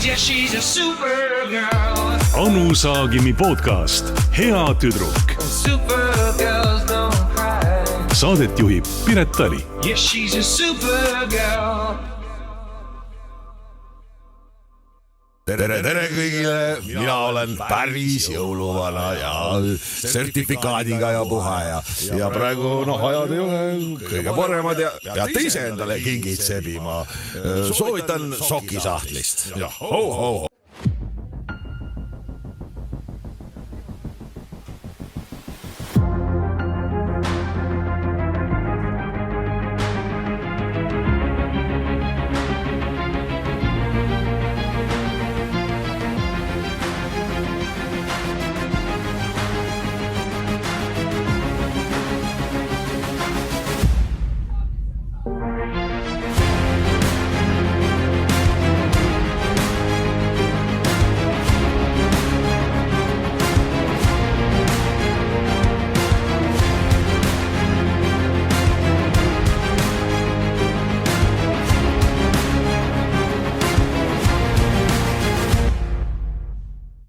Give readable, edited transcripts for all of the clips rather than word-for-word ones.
Yeah, she's a supergirl. Anu Saagimi podcast Hea tüdruk. Supergirls don't cry. Saadet juhib Piret Tali. Yeah, she's a supergirl. Tere kõigile, mina olen päris jõuluvana ja sertifikaadiga ja puha ja praegu ajad ei ole kõige paremad ja teise endale kingid sebima. Soovitan sokisahtlist. Ja ho.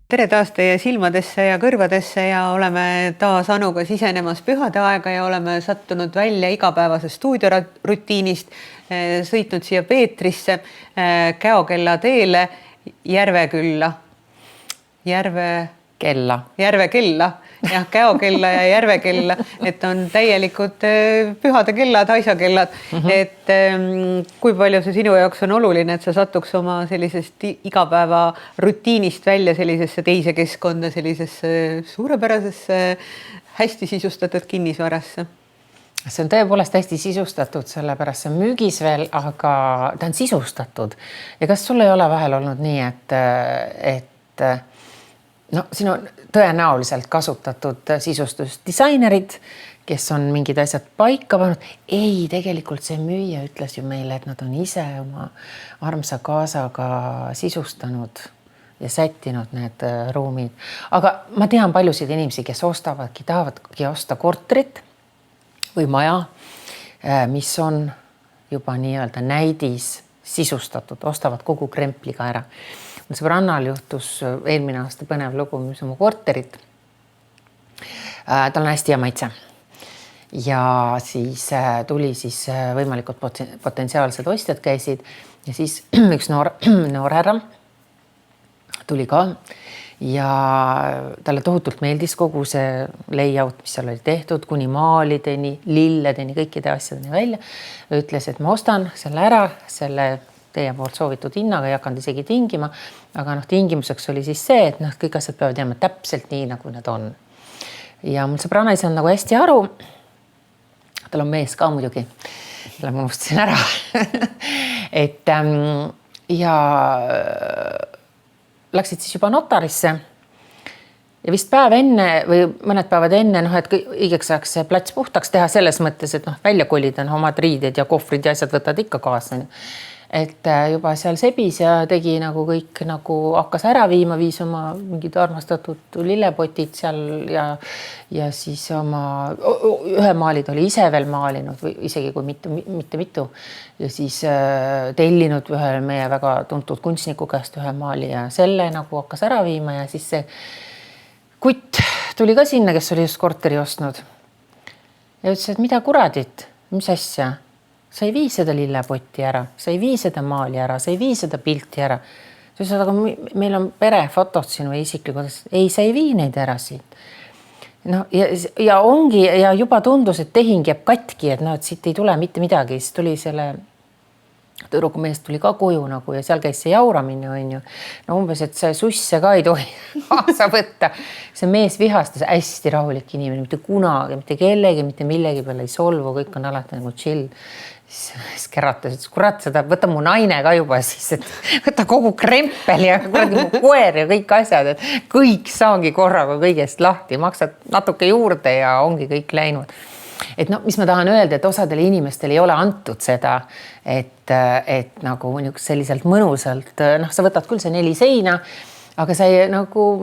Tere taas teie silmadesse ja kõrvadesse ja oleme taas Anuga sisenemas pühade aega ja oleme sattunud välja igapäevase stuudiorutiinist, sõitnud siia Peetrisse, Käokella teele, Järvekella, jah, Käokella ja Järvekella, et on täielikult pühade kellad, haisakellad, et kui palju see sinu jaoks on oluline, et sa satuks oma sellisest igapäeva rutiinist välja sellisesse teise keskkonda, sellisesse suurepärasesse, hästi sisustatud kinnisvarasse? See on tõepoolest hästi sisustatud, sellepärast see on müügis veel, aga ta on sisustatud. Ja kas sul ei ole vahel olnud nii, et siin on tõenäoliselt kasutatud sisustusdisainerid, kes on mingid asjad paika pannud. Ei, tegelikult see müüja ütles ju meile, et nad on ise oma armsa kaasaga sisustanud ja sättinud need ruumid. Aga ma tean paljusid inimesi, kes tahavadki osta korterit või maja, mis on juba nii-öelda näidis sisustatud, ostavad kogu krempliga ära. Mul sõbrannal juhtus eelmine aasta põnev lugu, mis oma korterit. Tal on hästi hea maitse. Ja siis tuli võimalikud potentsiaalsed ostjad käisid ja siis üks noor härra tuli ka ja talle tohutult meeldis kogu see layout, mis seal oli tehtud, kuni maalideni, lilledeni, kõikide asjadeni välja. Ütles, et ma ostan selle ära, selle teie poolt soovitud hinnaga ei hakanud isegi tingima, aga tingimuseks oli siis see, et kõik asjad peavad jääma täpselt nii, nagu need on. Ja mul sõbrana ei saanud nagu hästi aru, tal on mees ka muidugi, talle ma unustasin ära, et ja läksid siis juba notarisse ja vist päev enne või mõned päevad enne, et õigeks saaks see plats puhtaks teha selles mõttes, et välja kolida omad riided ja kohvrid ja asjad võtad ikka kaasa. Et juba seal sebis ja tegi nagu kõik nagu hakkas ära viima, viis oma mingid armastatud lillepotid seal ja siis oma ühe maalid oli ise veel maalinud või isegi kui mitte mitu ja siis tellinud ühe meie väga tuntud kunstniku käest ühe maali ja selle nagu hakkas ära viima ja siis see kutt tuli ka sinna, kes oli just korteri ostnud ja ütles, et mida kuradit, mis asja? Sa ei vii seda lillepotti ära, sa ei vii seda maali ära, sa ei vii seda pilti ära. Sa ütles, aga meil on perefotod siin või isiklikud. Ei, sa ei vii neid ära siit. Ja ongi, ja juba tundus, et tehing jääb katki, et siit ei tule mitte midagi. Siis tuli selle tõrukumeest tuli ka koju nagu ja seal käis see jauramine, on ju. Umbes, et see susse ka ei tohi kaasa võtta. See mees vihastas hästi rahulik inimene, mitte kunagi, mitte kellegi, mitte millegi peale ei solvu, kõik on alati nagu chill. Siis kerratas, et kurat, seda võta mu naine ka juba siis, et võta kogu krempel ja mu koer ja kõik asjad, et kõik saangi korraga kõigest lahti, maksad natuke juurde ja ongi kõik läinud. Et mis ma tahan öelda, et osadele inimestel ei ole antud seda, et nagu selliselt mõnusalt, sa võtad küll see 4 seina, aga sa ei nagu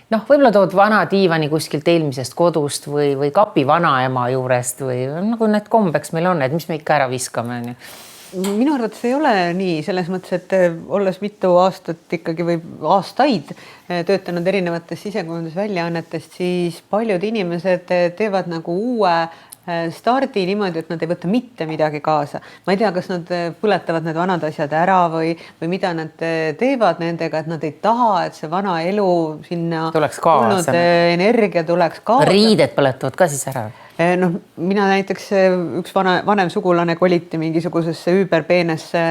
võib-olla tood vana diivani kuskilt eelmisest kodust või kapi vanaema juurest või nagu need kombeks meil on, et mis me ikka ära viskame. minu arvates ei ole nii selles mõttes, et olles mitu aastat ikkagi või aastaid töötanud erinevates sisekujundusväljaannetest, siis paljud inimesed teevad nagu uue stardi niimoodi, et nad ei võta mitte midagi kaasa. Ma ei tea, kas nad põletavad need vanad asjad ära või mida nad teevad nendega, et nad ei taha, et see vana elu sinna tuleks kaasa. Energia tuleks kaasa. Riided põletavad ka siis ära. Noh, mina näiteks üks vanem sugulane koliti mingisugusesse üüberpeenesse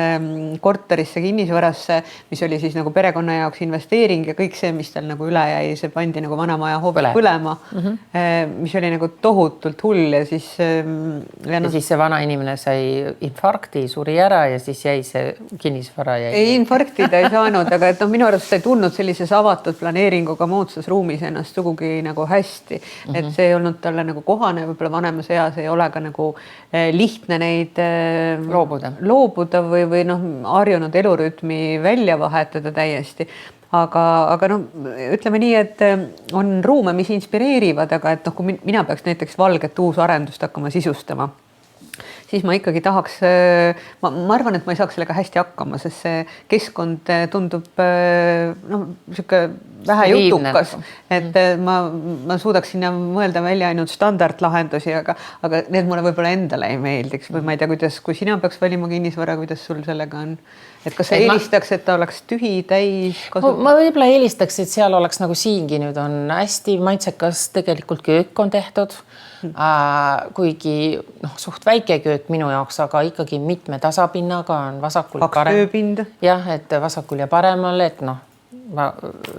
korterisse, kinnisvarasse, mis oli siis nagu perekonna jaoks investeering ja kõik see, mis tal nagu üle jäi, see pandi nagu vanamaja hoovis põlema, mis oli nagu tohutult hull ja siis ja siis see vana inimene sai infarkti, suri ära ja siis jäi see kinnisvara jäi. Ei, infarkti ta ei saanud, aga et minu arust ta ei tundnud sellises avatud planeeringuga moodsas ruumis ennast sugugi nagu hästi, et see ei olnud talle nagu kohane, võib-olla vanemas eas ei ole ka nagu lihtne neid loobuda või noh, harjunud elurütmi välja vahetada täiesti. Aga noh, ütleme nii, et on ruume, mis inspireerivad, aga et noh, kui mina peaks näiteks valget uusarendust hakkama sisustama, siis ma ikkagi tahaks, ma arvan, et ma ei saaks sellega hästi hakkama, sest see keskkond tundub sihuke vähe jutukas, et ma suudaks sinna mõelda välja ainult standardlahendusi, aga need mulle võib-olla endale ei meeldiks või ma ei tea, kuidas, kui sina peaks valima kinnisvara, kuidas sul sellega on? Et kas sa eelistaks, et ta oleks tühi, täis? Ma võib-olla eelistaks, et seal oleks nagu siingi nüüd on hästi maitsekas tegelikult köök on tehtud, kuigi suht väike köök minu jaoks, aga ikkagi mitme tasapinnaga on vasakul ja parem. 2 ööpinda. Jah, et vasakul ja paremal, et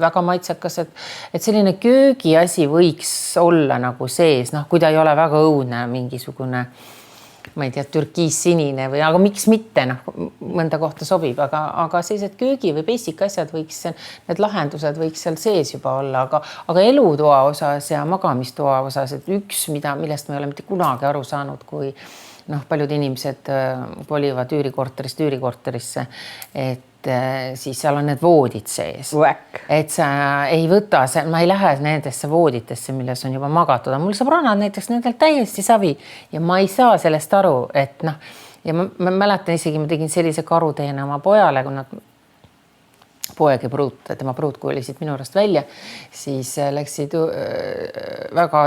väga maitsekas, et selline köögi asi võiks olla nagu sees, kui ta ei ole väga õudne mingisugune, ma ei tea, türkiis-sinine või, aga miks mitte, mõnda kohta sobib, aga sellised köögi või basic asjad võiks, need lahendused võiks seal sees juba olla, aga elutoa osas ja magamistoa osas, et üks, millest me ei ole mitte kunagi aru saanud, kui paljud inimesed kolivad üürikorterist üürikorterisse, et siis seal on need voodid sees. Et sa ei võta, ma ei lähe nendesse vooditesse, milles on juba magatud. Mul sõbrannad näiteks nendel täiesti savi ja ma ei saa sellest aru, et ja ma mäletan isegi, ma tegin sellise karuteene oma pojale, kui nad poeg ja pruut, tema pruut kolisid minu juurest välja, siis läksid väga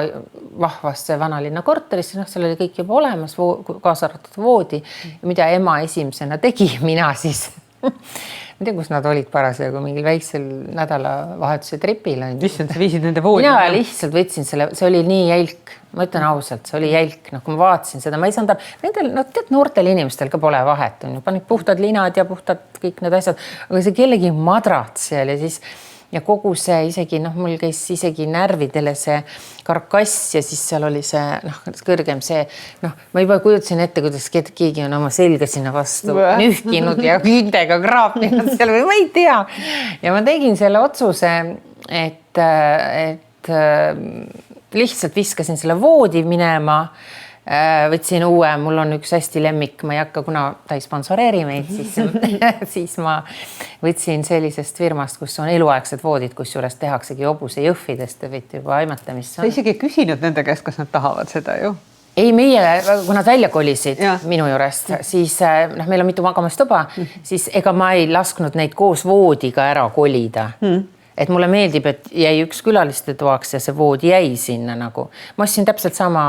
vahvasse vanalinna korterisse, seal oli kõik juba olemas, kaasa arvatud voodi, mida ema esimesena tegi, mina siis ma ei tea, kus nad olid parasjagu mingil väiksel nädalavahetuse tripil. Lihtsalt sa viisid nende voodi? Mina lihtsalt võtsin selle, see oli nii jälk, ma ütlen ausalt, see oli jälk, kui ma vaatasin seda, ma ei saanud, nendel, tead, noortel inimestel ka pole vahet, on ju, panid puhtad linad ja puhtad kõik need asjad, aga see kellegi madrat seal ja siis ja kogu see isegi, mul käis isegi närvidele see karkass ja siis seal oli see, kõrgem see, ma juba kujutasin ette, kuidas keegi on oma selga sinna vastu nühkinud ja küüntega kraapinud seal või ma ei tea. Ja ma tegin selle otsuse, et lihtsalt viskasin selle voodi minema, võtsin uue, mul on üks hästi lemmik, ma ei hakka, kuna ta ei sponsoreeri meid, siis ma võtsin sellisest firmast, kus on eluaegsed voodid, kus juures tehaksegi hobuse jõhvidest, te võite juba aimata, mis on. Sa isegi küsinud nende käest, kas nad tahavad seda ju? Ei, meie, kui nad välja kolisid minu juurest, siis meil on mitu magamistuba, siis ega ma ei lasknud neid koos voodiga ära kolida. Et mulle meeldib, et jäi üks külaliste toaks ja see voodi jäi sinna nagu. Ma ostsin täpselt sama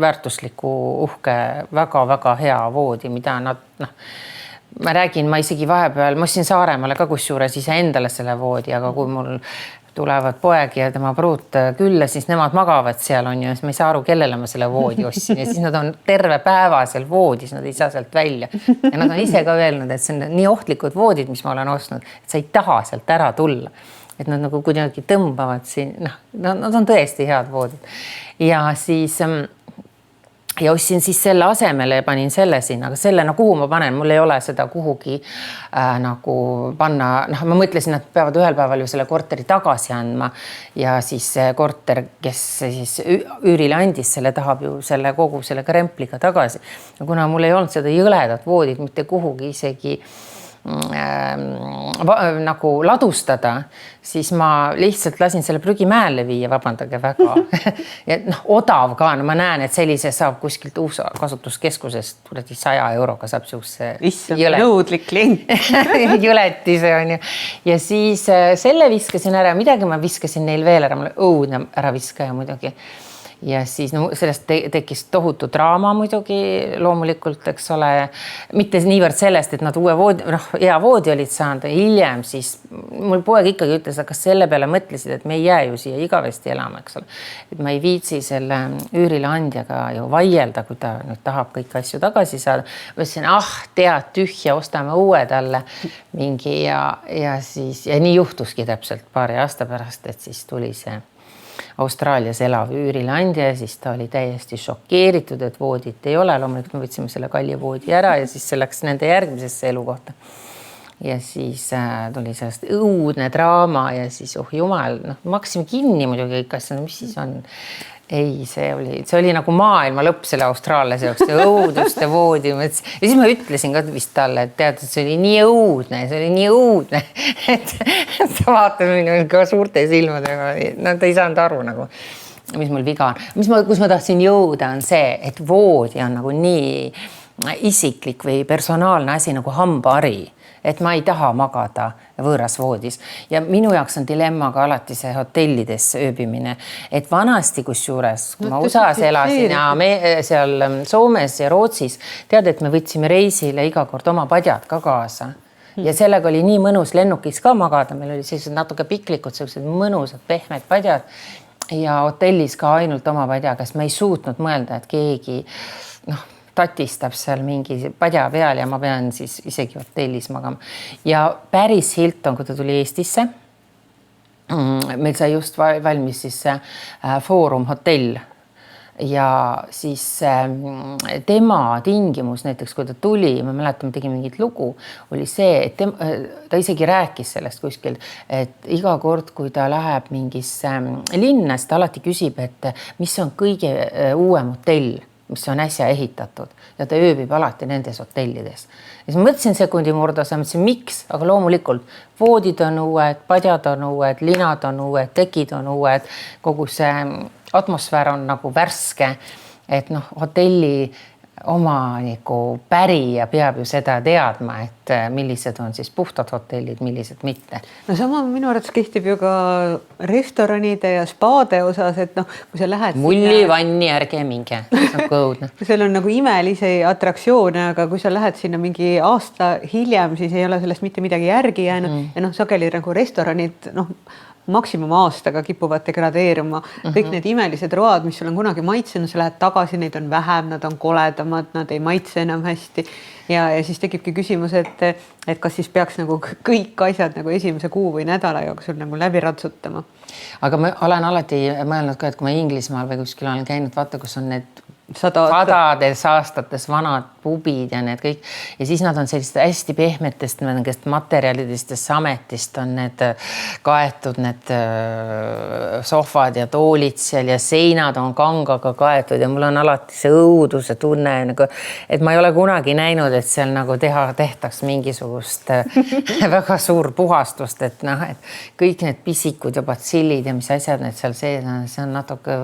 väärtusliku uhke, väga-väga hea voodi, mida nad, ma räägin, ma isegi vahepeal, ma ostsin Saaremaale ka kusjuures ise endale selle voodi, aga kui mul tulevad poeg ja tema pruut külla, siis nemad magavad seal on ju, siis ma ei saa aru, kellele ma selle voodi ostsin ja siis nad on terve päeva seal voodis, nad ei saa sealt välja. Ja nad on ise ka öelnud, et see on nii ohtlikud voodid, mis ma olen ostnud, et sa ei taha sealt ära tulla. Et nad nagu kuidagi tõmbavad siin, nad on tõesti head voodid. Ja siis, ja ostsin siis selle asemele ja panin selle siin, aga selle, kuhu ma panen, mul ei ole seda kuhugi nagu panna, ma mõtlesin, et peavad ühel päeval ju selle korteri tagasi andma ja siis korter, kes siis üürile andis, selle tahab ju selle kogu selle krempliga tagasi. Ja kuna mul ei olnud seda jõledat voodit mitte kuhugi isegi nagu ladustada, siis ma lihtsalt lasin selle prügimäele viia, vabandage väga. Ja noh, odav ka, no ma näen, et sellise saab kuskilt USA kasutuskeskusest 100 euroga saab siukse nõudlik klient. jõletise on ju. Ja siis selle viskasin ära, midagi ma viskasin neil veel ära, mulle õudne ära viskaja muidugi. Ja siis no, sellest tekkis tohutu draama muidugi loomulikult, eks ole, mitte niivõrd sellest, et nad uue voodi, hea voodi olid saanud hiljem, siis mul poeg ikkagi ütles, kas selle peale mõtlesid, et me ei jää ju siia igavesti elama, eks ole. Et ma ei viitsi selle üürileandjaga ju vaielda, kui ta nüüd tahab kõik asju tagasi saada. Ma ütlesin, tead tühja, ostame uue talle mingi ja siis, ja nii juhtuski täpselt paari aasta pärast, et siis tuli see Austraalias elav üürileandja ja siis ta oli täiesti šokeeritud, et voodit ei ole. Loomulikult me võtsime selle kalli voodi ära ja siis see läks nende järgmisesse elukohta. Ja siis tuli sellest õudne draama ja siis, jumal, maksime kinni muidugi kõik asja, mis siis on. Ei, see oli nagu maailma lõpp selle austraallase jaoks, see õuduste voodi. Ja siis ma ütlesin ka vist talle, et tead, et see oli nii õudne, et ta vaatas minu ka suurte silmadega. No ta ei saanud aru nagu, mis mul viga on. Kus ma tahtsin jõuda on see, et voodi on nagu nii isiklik või personaalne asi nagu hambari. Et ma ei taha magada võõras voodis. Ja minu jaoks on dilemma ka alati see hotellides ööbimine. Et vanasti kusjuures, kui ma USAs elasin ja seal Soomes ja Rootsis, tead, et me võtsime reisile iga kord oma padjad ka kaasa. Ja sellega oli nii mõnus lennukis ka magada. Meil oli sellised natuke piklikud, sellised mõnusad, pehmed padjad. Ja hotellis ka ainult oma padjaga, sest ma ei suutnud mõelda, et keegi tatistab seal mingi padja peal ja ma pean siis isegi hotellis magama. Ja päris Hilton, kui ta tuli Eestisse, meil sai just valmis siis Foorum hotell ja siis tema tingimus näiteks, kui ta tuli, ma mäletan, me tegime mingit lugu, oli see, et ta isegi rääkis sellest kuskil, et iga kord, kui ta läheb mingisse linna, siis ta alati küsib, et mis on kõige uuem hotell, mis on äsja ehitatud ja ta ööbib alati nendes hotellides. Ja siis ma mõtlesin sekundi murdas ja mõtlesin, miks, aga loomulikult voodid on uued, padjad on uued, linad on uued, tekid on uued, kogu see atmosfäär on nagu värske, et hotelli omaniku pärija peab ju seda teadma, et millised on siis puhtad hotellid, millised mitte. No sama minu arvates kehtib ju ka restoranide ja spaade osas, et kui sa lähed mullivanni ärge minge, see on kõudne. Seal on nagu imelisi atraktsioone, aga kui sa lähed sinna mingi aasta hiljem, siis ei ole sellest mitte midagi järgi jäänud ja sageli nagu restoranid, maksimum aastaga kipuvad degradeeruma. Kõik need imelised road, mis sul on kunagi maitsenud, sa lähed tagasi, neid on vähem, nad on koledamad, nad ei maitse enam hästi. Ja siis tekibki küsimus, et kas siis peaks nagu kõik asjad nagu esimese kuu või nädala jooksul nagu läbi ratsutama. Aga ma olen alati mõelnud ka, et kui ma Inglismaal või kuskil olen käinud, vaata, kus on need sadades aastates vanad pubid ja need kõik. Ja siis nad on sellist hästi pehmetest materjalidest ja sametist on need kaetud, need sohvad ja toolid seal ja seinad on kangaga kaetud ja mul on alati see õuduse tunne, et ma ei ole kunagi näinud, et seal nagu tehtaks mingisugust väga suur puhastust, et kõik need pisikud ja batsillid ja mis asjad need seal sees on, see on natuke...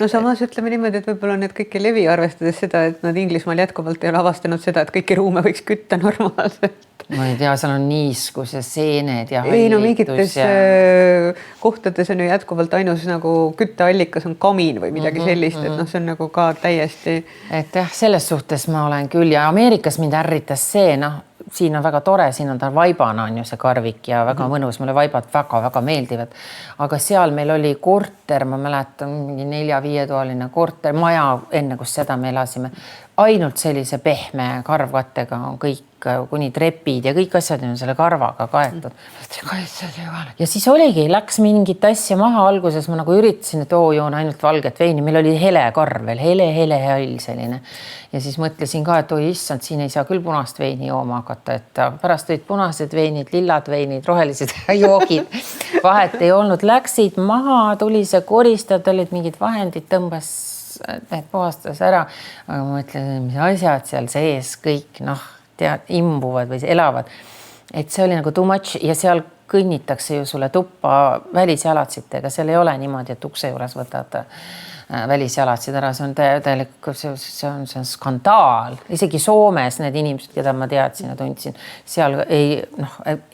No samas ütleme niimoodi, et võib-olla need kõik ei levi arvestades seda, et nad Inglismaal jätkuvalt ei ole avastanud seda, et kõiki ruume võiks kütta normaalselt. Ma ei tea, seal on niiskus ja seened ja hallitus. Ei, no mingites kohtades on ju jätkuvalt ainus nagu kütteallikas on kamin või midagi sellist, et see on nagu ka täiesti... Et jah, selles suhtes ma olen küll ja Ameerikas mind ärritas see, siin on väga tore, siin on ta vaibana on ju see karvik ja väga mõnus, mulle vaibad väga-väga meeldivad. Aga seal meil oli korter, ma mäletan, mingi 4-5 toaline korter, maja enne, kus seda me elasime. Ainult sellise pehme karvkattega on kõik, kuni trepid ja kõik asjad on selle karvaga kaetud. Ja siis oligi, läks mingit asja maha alguses, ma nagu üritasin, et joon ainult valget veini, meil oli hele karv veel, hele hall selline. Ja siis mõtlesin ka, et issand, siin ei saa küll punast veini jooma hakata, et pärast olid punased veinid, lillad veinid, rohelised joogid. Vahet ei olnud, läksid maha, tuli see koristajad, olid mingid vahendid, tõmbas need puhastas ära, aga ma mõtlen, mis asjad seal sees kõik, tead, imbuvad või elavad. Et see oli nagu too much ja seal kõnnitakse ju sulle tuppa välisjalatsitega, seal ei ole niimoodi, et ukse juures võtad välisjalatsid ära, see on täielikult, see on skandaal. Isegi Soomes need inimesed, keda ma teadsin ja tundsin, seal ei,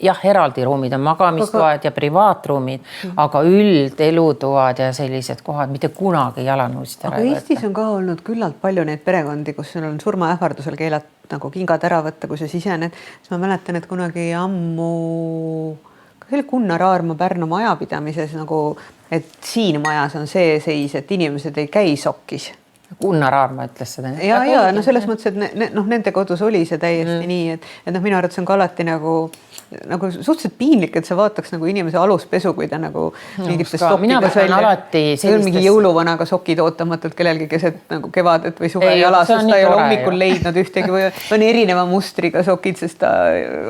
jah, eraldi ruumid on magamistoad ja privaatruumid, aga üldelutoad ja sellised kohad, mitte kunagi jalanõusid ära. Aga Eestis on ka olnud küllalt palju neid perekondi, kus sul on surmaähvardusel keelatud nagu kingad ära võtta, kui sa sisened. Siis ma mäletan, et kunagi ammu see oli Gunnar Aarma Pärnu majapidamises nagu, et siin majas on see seis, et inimesed ei käi sokkis. Gunnar Aarma ütles seda. Ja no selles mõttes, et nende kodus oli see täiesti nii, et minu arvates on ka alati nagu suhteliselt piinlik, et sa vaataks nagu inimese aluspesu, kui ta nagu mingites sokkides välja, mingi jõuluvanaga sokid ootamatult kellelgi keset nagu kevadet või suve jalas, sest ta ei ole hommikul leidnud ühtegi või on erineva mustriga sokid, sest ta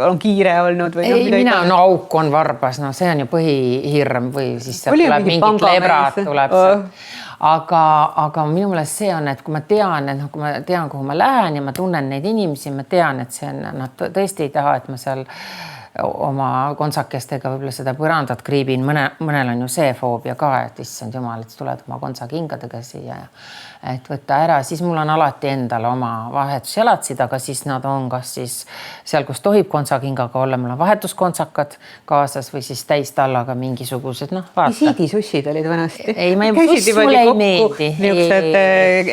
on kiire olnud. Ei, auk on varbas, see on ju põhihirm või siis tuleb mingid lebrad tuleb sealt. Aga minu meelest see on, et kui ma tean, kuhu ma lähen ja ma tunnen neid inimesi, ma tean, et see on, nad tõesti ei taha, et ma seal oma kontsakestega võib-olla seda põrandat kriibin. Mõnel on ju see foobia ka, et issand jumal, et tuled oma kontsakingadega siia ja et võtta ära, siis mul on alati endal oma vahetusjalatsid, aga siis nad on kas siis seal, kus tohib kontsakingaga olla, mul on vahetuskontsakad kaasas või siis täistallaga mingisugused, vaata. Visiidisussid olid vanasti. Ei, mulle ei meeldi. Niisugused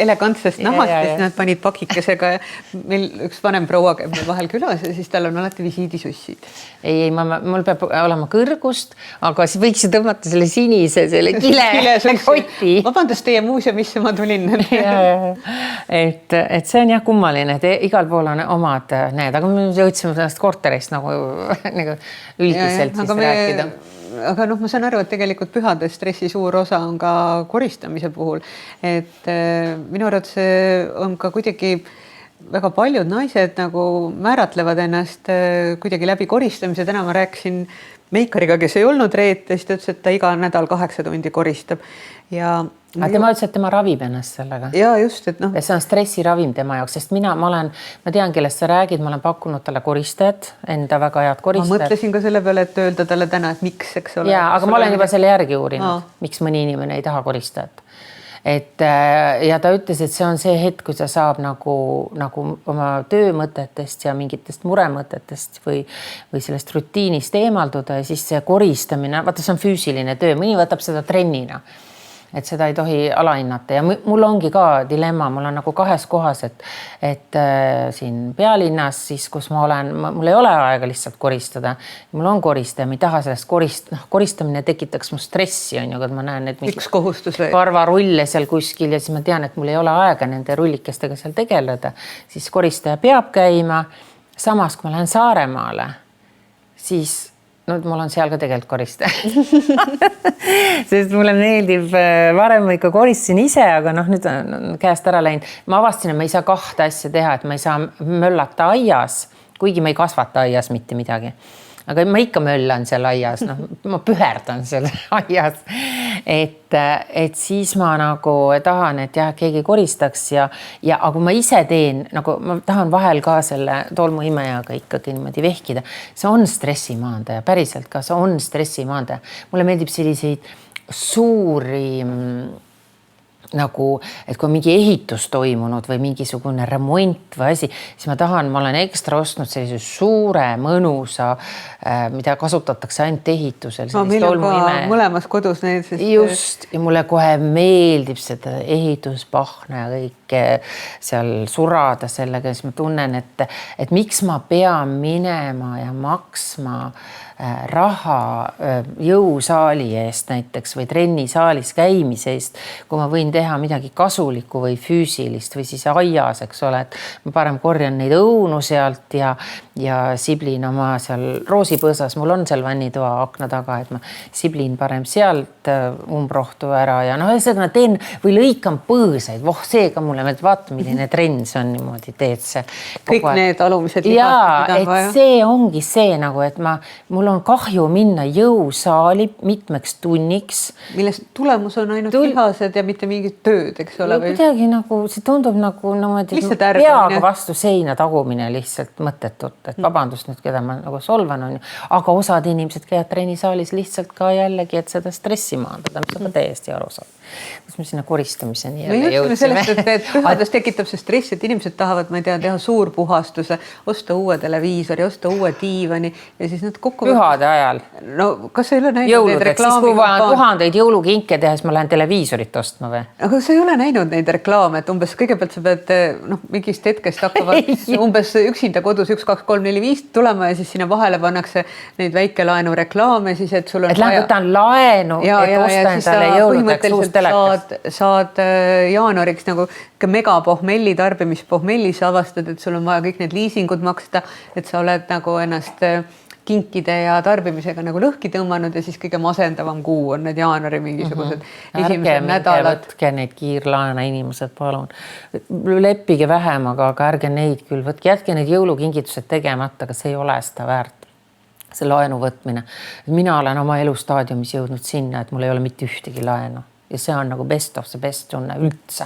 elegantsest nahast, siis nad panid pakikesega ja meil üks vanem proua käib meil vahel külas ja siis tal on alati visiidisussid. Ei, mul peab olema kõrgust, aga siis võiks ju tõmmata selle sinise, selle kile koti. Vabandust, teie muuseumisse ma tulin. Et see on jah kummaline, et igal pool on omad need, aga me jõudsime sellest korterist nagu üldiselt siis rääkida. Aga ma saan aru, et tegelikult pühade stressi suur osa on ka koristamise puhul, et minu arvates on ka kuidagi väga paljud naised nagu määratlevad ennast kuidagi läbi koristamise. Täna ma rääkisin meikariga, kes ei olnud reetes, ta ütles, et ta iga nädal 8 tundi koristab ja tema ütles, et tema ravib ennast sellega. Ja just, et ja see on stressiravim tema jaoks, sest ma tean, kellest sa räägid, ma olen pakkunud talle koristajat, enda väga head koristajat. Ma mõtlesin ka selle peale, et öelda talle täna, et miks, eks ole. Ja, aga ma olen juba selle järgi uurinud, miks mõni inimene ei taha koristajat. Ja ta ütles, et see on see hetk, kui sa saab nagu oma töömõtetest ja mingitest muremõtetest või sellest rutiinist eemalduda ja siis see koristamine, vaata, see on füüsiline töö, mõni võtab seda trennina, et seda ei tohi alahinnata ja mul ongi ka dilemma, mul on nagu kahes kohas, et siin pealinnas siis, kus ma olen, mul ei ole aega lihtsalt koristada, mul on koristaja, ma ei taha sellest koristamine tekitaks mu stressi, on ju, kui ma näen need karvarulle seal kuskil ja siis ma tean, et mul ei ole aega nende rullikestega seal tegeleda, siis koristaja peab käima. Samas, kui ma lähen Saaremaale, siis mul on seal ka tegelikult koristaja. Sest mulle meeldib, varem ma ikka koristasin ise, aga nüüd on käest ära läinud. Ma avastasin, et ma ei saa 2 asja teha, et ma ei saa möllata aias, kuigi ma ei kasvata aias mitte midagi. Aga ma ikka möllan seal aias, ma püherdan seal aias. Et siis ma nagu tahan, et jah, keegi koristaks ja aga ma ise teen, nagu ma tahan vahel ka selle tolmuimejaga ikkagi niimoodi vehkida. See on stressimaandaja, päriselt ka, see on stressimaandaja. Mulle meeldib selliseid suuri nagu, et kui mingi ehitus toimunud või mingisugune remont või asi, siis ma olen ekstra ostnud sellise suure mõnusa, mida kasutatakse ainult ehitusel. Meil on ka mõlemas kodus need. Just, ja mulle kohe meeldib seda ehituspahna ja kõike seal surada sellega, siis ma tunnen, et miks ma pean minema ja maksma raha jõusaali eest näiteks või trennisaalis käimise eest, kui ma võin teha midagi kasulikku või füüsilist või siis aias, eks ole, et ma parem korjan neid õunu sealt ja siblin oma seal roosipõõsas, mul on seal vannitoa akna taga, et ma siblin parem sealt umbrohtu ära ja ühesõnaga teen või lõikan põõsaid, seega mulle meeldib, vaata, milline trend see on niimoodi, teed see. Kõik need alumised lihad. Ja, et see ongi see nagu, et mul on kahju minna jõusaali mitmeks tunniks. Millest tulemus on ainult lihased ja mitte mingi mingit tööd, eks ole. Kuidagi nagu see tundub nagu Lihtsalt peaga vastu seina tagumine lihtsalt mõttetult, et vabandust nüüd, keda ma nagu solvan on, aga osad inimesed käivad trennisaalis lihtsalt ka jällegi, et seda stressi maandada, mis on täiesti aru saada. Kus me sinna koristamiseni jälle jõudsime. Sellest, et pühades tekitab see stress, et inimesed tahavad, ma ei tea, teha suur puhastuse, osta uue televiisori, osta uue diivani ja siis nad kokku... Pühade ajal. No kas sa ei ole näinud jõulud, neid reklaami? Siis kui vajan 1000 jõulukinke teha, siis ma lähen televiisorit ostma või? Aga sa ei ole näinud neid reklaame, et umbes kõigepealt sa pead mingist hetkest hakkavad umbes üksinda kodus 1, 2, 3, 4, 5 tulema ja siis sinna vahele pannakse neid väikelaenu reklaame, siis et sul on et lähen võtan laenu, et osta endale jõuludeks uus saad jaanuariks nagu megapohmelli tarbimispohmelli, sa avastad, et sul on vaja kõik need liisingud maksta, et sa oled nagu ennast kinkide ja tarbimisega nagu lõhki tõmmanud ja siis kõige masendavam kuu on need jaanuari mingisugused esimesed nädalad. Võtke neid kiirlaene inimesed, palun. Leppige vähem, aga ärge neid küll. Jätke need jõulukingitused tegemata, aga see ei ole seda väärt. See laenu võtmine. Mina olen oma elustaadiumis jõudnud sinna, et mul ei ole mitte ühtegi laenu. Ja see on nagu best of the best tunne üldse.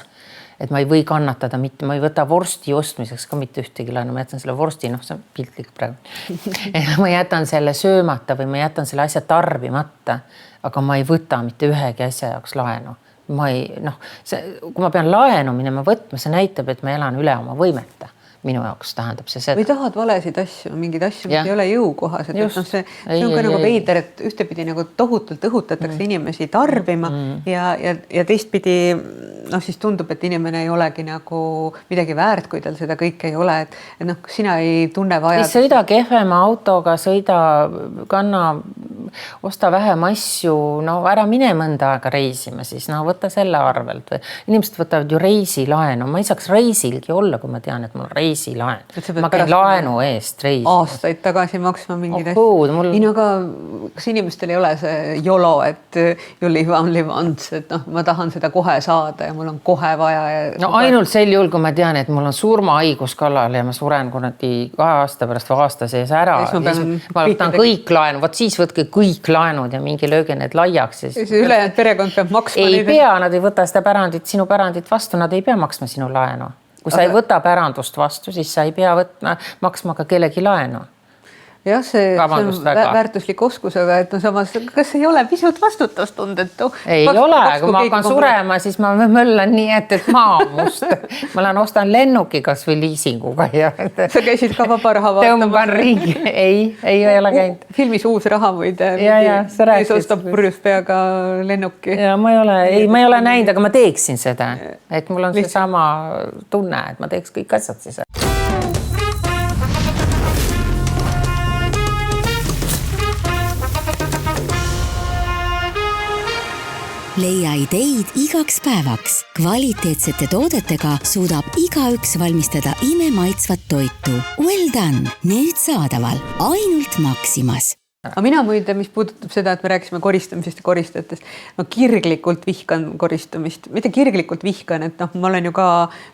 Et ma ei või kannatada mitte, ma ei võta vorsti ostmiseks ka mitte ühtegi laenu, ma jätan selle vorsti, see on piltlik praegu. Ma jätan selle söömata või ma jätan selle asja tarbimata, aga ma ei võta mitte ühegi asja jaoks laenu. Kui ma pean laenu minema võtma, see näitab, et ma elan üle oma võimete. Minu jaoks tähendab see seda. Või tahad valesid asju, mingid asju, mis ei ole jõukohased. See on ka nagu veider, et ühtepidi nagu tohutult õhutatakse inimesi tarbima ja teistpidi siis tundub, et inimene ei olegi nagu midagi väärt, kui tal seda kõike ei ole. Et sina ei tunne vajadust. Sõida kehvema autoga, osta vähem asju, ära mine mõnda aega reisima siis, võta selle arvelt. Inimesed võtavad ju reisilaenu. Ma ei saaks reisilgi olla, kui ma tean, et mul on reisilaen. Ma käin laenu eest reisi. Aastaid tagasi maksma mingid asju. Aga kas inimestel ei ole see YOLO, et you live once, et ma tahan seda kohe saada ja mul on kohe vaja. Ainult sel juhul, kui ma tean, et mul on surmahaigus kallal ja ma suren kunagi 2 aasta pärast või aasta sees ära. Ma võtan kõik laenu, siis võtke kõik laenud ja mingi lööge need laiaks. Ülejäänud perekond peab maksma. Ei pea, nad ei võta seda sinu pärandit vastu, nad ei pea maksma sinu laenu. Kui sa ei võta pärandust vastu, siis sa ei pea maksma ka kellegi laenu. Jah, see on väärtuslik oskus, aga et samas, kas ei ole pisut vastutustundetu? Ei ole, kui ma hakkan surema, siis ma möllan nii, et maa must. Ma ostan lennuki kas või liisinguga. Sa käisid ka vabaraha vaatamas? Tõmban ringi. Ei ole käinud. Filmis Uus raha võid. Sa rääksid. Ostab purjus peaga lennuki. Ja ma ei ole näinud, aga ma teeksin seda. Et mul on see sama tunne, et ma teeks kõik asjad siis. Leia ideid igaks päevaks. Kvaliteetsete toodetega suudab igaüks valmistada imemaitsvat toitu. Well done! Nüüd saadaval ainult Maximas. Aga mina muide, mis puudutab seda, et me rääkisime koristamisest ja koristajatest, kirglikult vihkan koristamist. Mitte kirglikult vihkan, et ma olen ju ka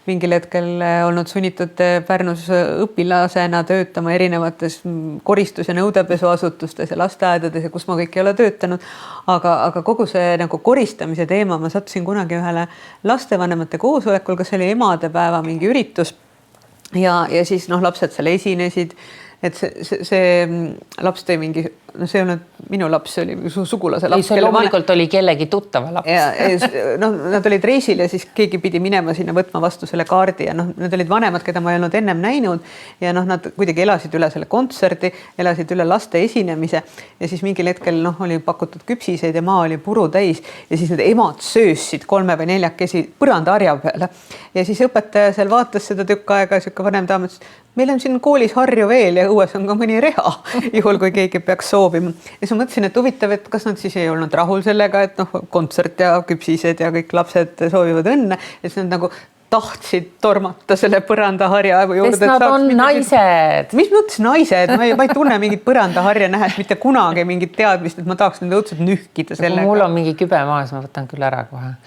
mingil hetkel olnud sunnitud Pärnus õpilasena töötama erinevates koristus- ja nõudepesuasutustes ja lasteaedades ja kus ma kõik ei ole töötanud. Aga kogu see nagu koristamise teema, ma sattusin kunagi ühele lastevanemate koosolekul, kas oli emadepäeva mingi üritus ja siis lapsed seal esinesid. Et see laps tõi mingi, see ei olnud minu laps, see oli sugulase laps. See loomulikult oli kellegi tuttava laps. Nad olid reisil ja siis keegi pidi minema sinna võtma vastu selle kaardi ja nad olid vanemad, keda ma ei olnud ennem näinud ja nad kuidagi elasid üle selle kontserdi, elasid üle laste esinemise ja siis mingil hetkel oli pakutud küpsiseid ja maa oli puru täis ja siis need emad söösid 3 või 4 põrandaharja peale ja siis õpetaja seal vaatas seda tükk aega ja siuke vanem daam ütles, meil on siin koolis harju veel ja õues on ka mõni reha, juhul kui keegi peaks soovima. Ja siis ma mõtlesin, et huvitav, et kas nad siis ei olnud rahul sellega, et kontsert ja küpsised ja kõik lapsed soovivad õnne. Ja siis nad nagu tahtsid tormata selle põrandaharja juurde. Sest nad on naised. Mis mõttes naised? Ma ei tunne mingit põrandaharja nähes mitte kunagi mingit teadmist, et ma tahaks nüüd õudselt nühkida sellega. Mul on mingi kübe maas, ma võtan küll ära kohe.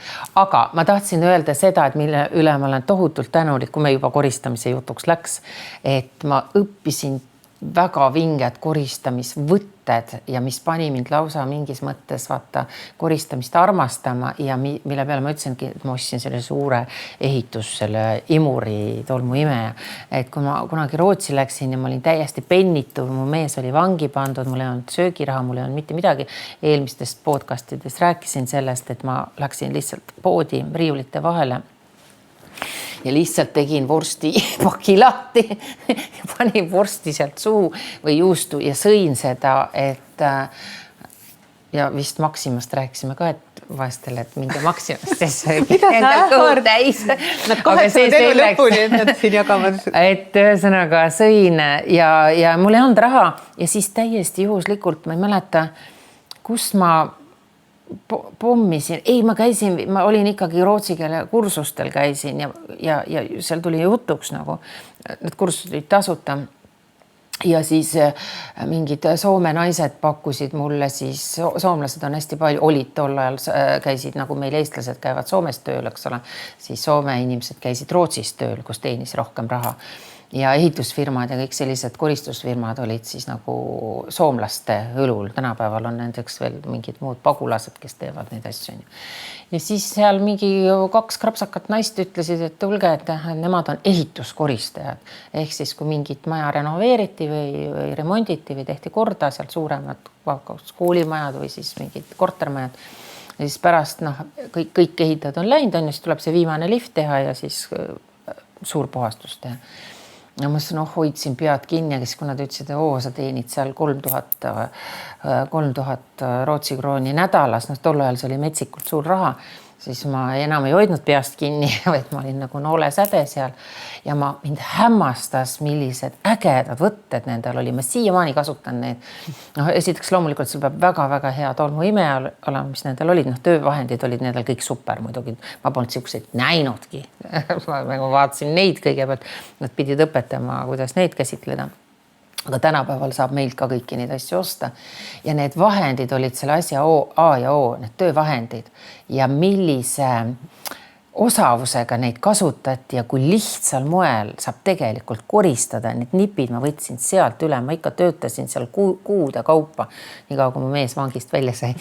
Aga ma tahtsin öelda seda, et mille üle ma olen tohutult tänulik, kui me juba koristamise jutuks läks, et ma õppisin väga vinged koristamisvõtted ja mis pani mind lausa mingis mõttes vaata koristamist armastama ja mille peale ma ütlesingi, et ma ostsin selle suure selle imuri tolmuimeja. Et kui ma kunagi Rootsi läksin ja ma olin täiesti pennitu, mu mees oli vangi pandud, mul ei olnud söögiraha, mul ei olnud mitte midagi. Eelmistest podcastidest rääkisin sellest, et ma läksin lihtsalt poodi riiulite vahele ja lihtsalt tegin vorsti paki lahti ja panin vorsti sealt suu või juustu ja sõin seda, et ja vist Maximast rääkisime ka, et vahestele, et minge Maximastesse endal kõhu täis. Nad kahetsevad elu lõpuni, et nad siin jagavad. Et ühesõnaga sõin ja mul ei olnud raha ja siis täiesti juhuslikult, ma ei mäleta, kus ma pommisin, ma olin ikkagi rootsi keele kursustel käisin ja seal tuli jutuks nagu, need kursused olid tasuta ja siis mingid Soome naised pakkusid mulle siis, soomlased on hästi palju, olid tol ajal, käisid nagu meil eestlased käivad Soomes tööl, eks ole, siis Soome inimesed käisid Rootsis tööl, kus teenis rohkem raha. Ja ehitusfirmad ja kõik sellised koristusfirmad olid siis nagu soomlaste õlul. Tänapäeval on nendeks veel mingid muud pagulased, kes teevad neid asju. Ja siis seal mingi 2 krapsakat naist ütlesid, et tulge, et nemad on ehituskoristajad. Ehk siis, kui mingit maja renoveeriti või remonditi või tehti korda, seal suuremad koolimajad või siis mingid kortermajad. Ja siis pärast kõik ehitajad on läinud, siis tuleb see viimane lift teha ja siis suur puhastus teha. Ja ma hoidsin pead kinni, kes kui nad ütlesid, et sa teenid seal 3000 Rootsi krooni nädalas, tol ajal see oli metsikult suur raha, siis ma enam ei hoidnud peast kinni, vaid ma olin nagu noolesäde seal ja mind hämmastas, millised ägedad võtted nendel oli. Ma siiamaani kasutan neid. Esiteks loomulikult see peab väga-väga hea tolmuime olema, mis nendel olid. Töövahendid olid nendel kõik super muidugi. Ma polnud siukseid näinudki. Ma vaatasin neid kõigepealt. Nad pidid õpetama, kuidas neid käsitleda. Aga tänapäeval saab meilt ka kõiki neid asju osta. Ja need vahendid olid selle asja A ja O, need töövahendid. Ja millise osavusega neid kasutati ja kui lihtsal moel saab tegelikult koristada. Need nipid ma võtsin sealt üle, ma ikka töötasin seal kuude kaupa, nii kaua kui mu mees vangist välja sai.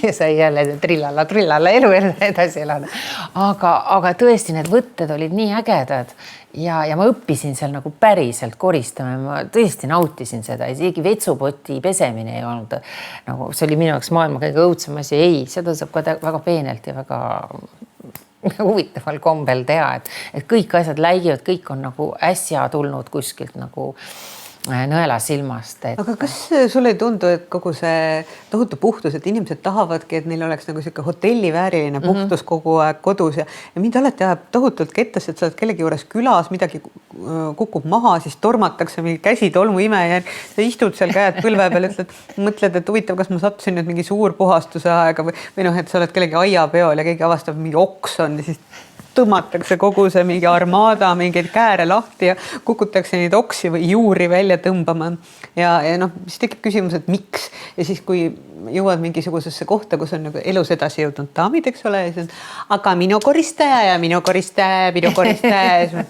Ja sai jälle trillalla elu edasi elada. Aga tõesti, need võtted olid nii ägedad ja ma õppisin seal nagu päriselt koristama. Ma tõesti nautisin seda, isegi vetsupoti pesemine ei olnud. Nagu, see oli minu jaoks maailma kõige õudsem asi. Ei, seda saab ka väga peenelt ja väga huvitaval kombel teha, et kõik asjad läigivad, kõik on nagu äsja tulnud kuskilt nagu nõela silmast. Aga kas sulle ei tundu, et kogu see tohutu puhtus, et inimesed tahavadki, et neil oleks nagu selline hotellivääriline puhtus kogu aeg kodus ja mind alati ajab tohutult kettasse, et sa oled kellegi juures külas, midagi kukub maha, siis tormatakse mingi käsi tolmuime ja sa istud seal käed põlve peal, mõtled, et huvitav, kas ma sattusin nüüd mingi suur puhastuse aega või et sa oled kellegi aiapeol ja keegi avastab mingi oks on ja siis tõmmatakse kogu see mingi armaada, mingeid kääre lahti ja kukutakse neid oksi või juuri välja tõmbama. Ja siis tekib küsimus, et miks? Ja siis, kui jõuad mingisugusesse kohta, kus on nagu elus edasi jõudnud daamid, eks ole, ja siis on, aga minu koristaja ja minu koristaja.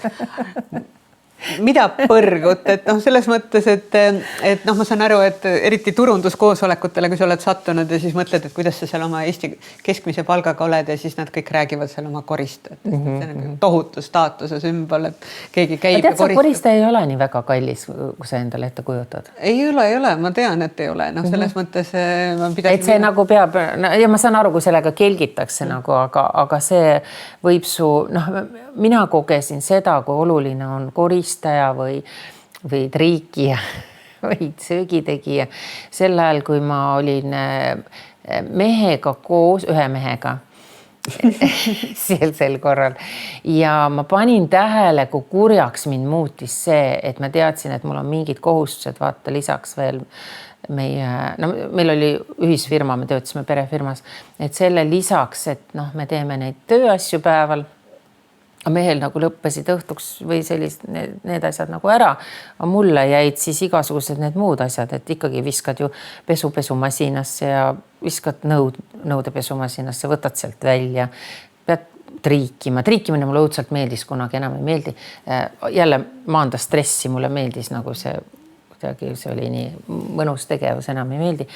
Mida põrgut, et selles mõttes, et ma saan aru, et eriti turunduskoosolekutele, kui sa oled sattunud ja siis mõtled, et kuidas sa seal oma Eesti keskmise palgaga oled ja siis nad kõik räägivad seal oma koristajat. See on tohutu staatuse sümbol, et keegi käib ja koristab. Koristaja ei ole nii väga kallis, kui sa endale ette kujutad. Ei ole, ma tean, et ei ole. Selles mõttes ma pidasin... Et see nagu peab, ja ma saan aru, kui sellega kelgitakse nagu, aga see võib su, mina kogesin seda, kui oluline on koristaja või triikija või söögitegija. Sel ajal, kui ma olin mehega koos, ühe mehega sel korral ja ma panin tähele, kui kurjaks mind muutis see, et ma teadsin, et mul on mingid kohustused, vaata lisaks veel meil oli ühisfirma, me töötasime perefirmas, et selle lisaks, et me teeme neid tööasju päeval, mehel nagu lõppesid õhtuks või need asjad nagu ära, aga mulle jäid siis igasugused need muud asjad, et ikkagi viskad ju pesumasinasse ja viskad nõudepesumasinasse, võtad sealt välja, pead triikimine mulle õudselt meeldis, kunagi enam ei meeldi. Jälle maandas stressi, mulle meeldis nagu see kuidagi see oli nii mõnus tegevus, enam ei meeldi.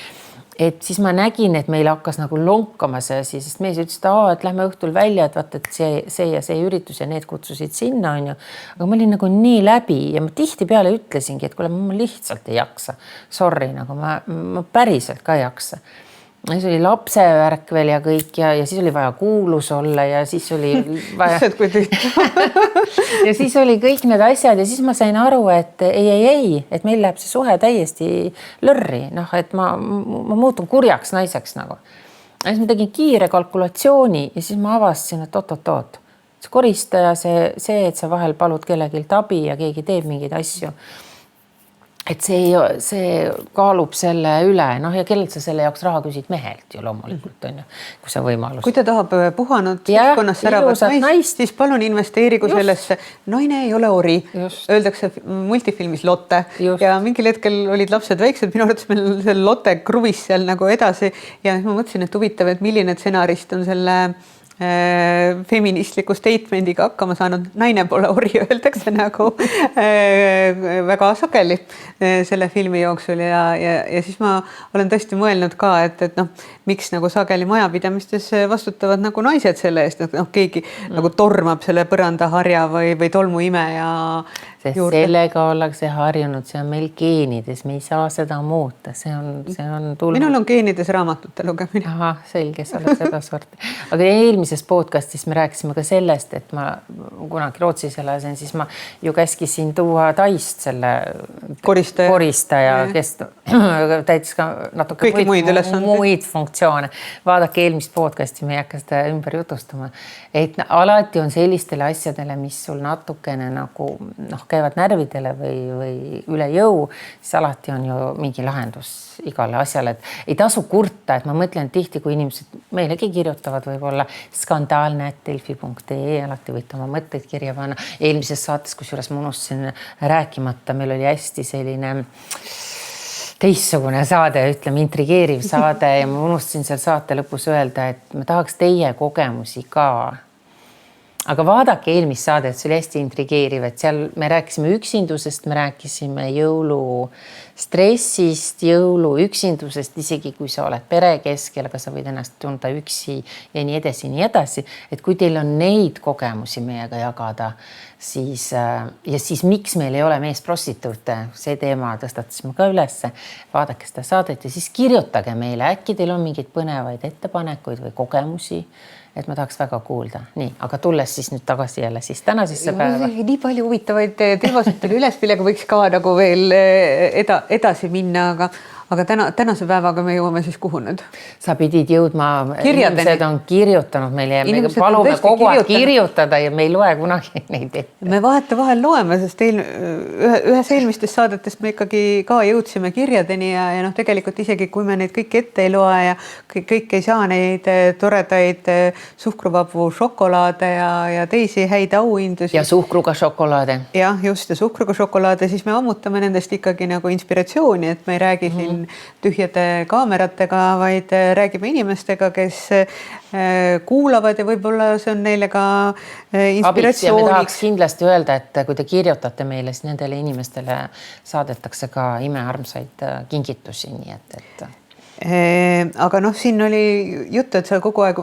Et siis ma nägin, et meil hakkas nagu lonkama see asi, sest mees ütles, et lähme õhtul välja, et vaata, et see ja see üritus ja need kutsusid sinna, on ju. Aga ma olin nagu nii läbi ja ma tihtipeale ütlesingi, et kuule, ma lihtsalt ei jaksa. Sorry, nagu ma päriselt ka ei jaksa. Siis oli lapsevärk veel ja kõik ja siis oli vaja kuulus olla ja siis oli vaja... ja siis oli kõik need asjad ja siis ma sain aru, et ei, et meil läheb see suhe täiesti lörri. Noh, et ma muutun kurjaks naiseks nagu. Ja siis ma tegin kiire kalkulatsiooni ja siis ma avastasin, et oot. See koristaja, see, et sa vahel palud kellelgi abi ja keegi teeb mingeid asju. Et see kaalub selle üle, noh ja kellelt sa selle jaoks raha küsid mehelt ju loomulikult on ju, kui see võimalus. Kui ta tahab puhanud seltskonnas säravat naist, siis palun investeerigu sellesse. Naine ei ole ori, öeldakse multifilmis Lotte ja mingil hetkel olid lapsed väiksed, minu arvates meil see Lotte kruvis seal nagu edasi ja ma mõtlesin, et huvitav, et milline stsenarist on selle feministliku statemendiga hakkama saanud. Naine pole ori, öeldakse nagu väga sageli selle filmi jooksul ja siis ma olen tõesti mõelnud ka, et noh, miks nagu sageli majapidamistes vastutavad nagu naised selle eest, et noh, keegi nagu tormab selle põrandaharja või tolmuimeja juurde. Sellega ollakse harjunud, see on meil geenides, me ei saa seda muuta, see on tulnud. Minul on geenides raamatute lugemine. Aha, selge, sa oled seda sorti. Aga eelmises podcastis me rääkisime ka sellest, et ma kunagi Rootsis elasin, siis ma ju käskisin tuua Taist selle koristaja, kes täitis ka natuke muid funktsioone. Vaadake eelmist podcasti, me ei hakka seda ümber jutustama. Et alati on sellistele asjadele, mis sul natukene nagu käivad närvidele või üle jõu, siis alati on ju mingi lahendus igale asjale, et ei tasu kurta, et ma mõtlen tihti, kui inimesed meilegi kirjutavad võib-olla skandaalne@delfi.ee, alati võite oma mõtteid kirja panna. Eelmises saates, kusjuures ma unustasin rääkimata, meil oli hästi selline teistsugune saade, ütleme intrigeeriv saade ja ma unustasin seal saate lõpus öelda, et ma tahaks teie kogemusi ka. Aga vaadake eelmist saadet, see oli hästi intrigeeriv, et seal me rääkisime üksindusest, me rääkisime jõulu stressist, jõulu üksindusest, isegi kui sa oled pere keskel, aga sa võid ennast tunda üksi ja nii edasi. Et kui teil on neid kogemusi meiega jagada, siis miks meil ei ole meesprostituute, see teema tõstatasime ka ülesse. Vaadake seda saadet ja siis kirjutage meile, äkki teil on mingeid põnevaid ettepanekuid või kogemusi, et ma tahaks väga kuulda. Nii, aga tulles siis nüüd tagasi jälle siis tänasesse päeva. Nii palju huvitavaid teemasid tuli üles, millega võiks ka nagu veel edasi minna, aga tänase päevaga me jõuame siis kuhu nüüd? Sa pidid jõudma, inimesed on kirjutanud meile ja me palume kogu aeg kirjutada ja me ei loe kunagi neid ette. Me vahel loeme, sest ühes eelmistest saadetest me ikkagi ka jõudsime kirjadeni ja noh, tegelikult isegi kui me neid kõik ette ei loe ja kõik ei saa neid toredaid suhkruvabu šokolaade ja teisi häid auhindusi. Ja suhkruga šokolaade. Jah, just ja suhkruga šokolaade, siis me ammutame nendest ikkagi nagu inspiratsiooni, et me ei räägi siin tühjade kaameratega, vaid räägime inimestega, kes kuulavad ja võib-olla see on neile ka inspiratsiooniks. Ja me tahaks kindlasti öelda, et kui te kirjutate meile, siis nendele inimestele saadetakse ka imearmsaid kingitusi, nii et aga noh, siin oli juttu, et sa kogu aeg